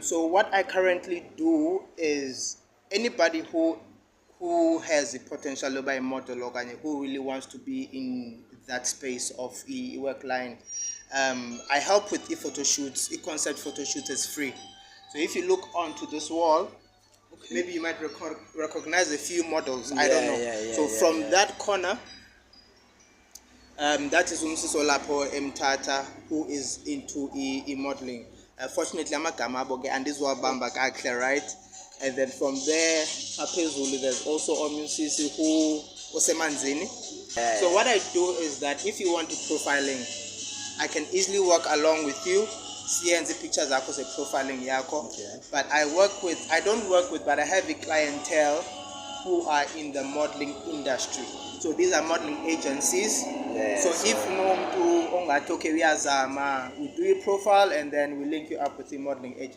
So what I currently do is anybody who has the potential to buy a model or who really wants to be in that space of work line, I help with photo shoots. Concept photo shoot is free. So if you look onto this wall, maybe you might recognize a few models. I don't know. So from that corner, that is Umsiso Lapo Mthatha, who is into modeling. Fortunately, I'm a Gamabo and this was Bamba Kakle, right? And then from there, Apezulu, there's also Omusisi who Osemanzini. So what I do is that if you want to profiling, I can easily work along with you. See and the pictures are called profiling yako. But I don't work with, but I have a clientele who are in the modeling industry. So these are modeling agencies. So if we do a profile and then we link you up with the modeling agency.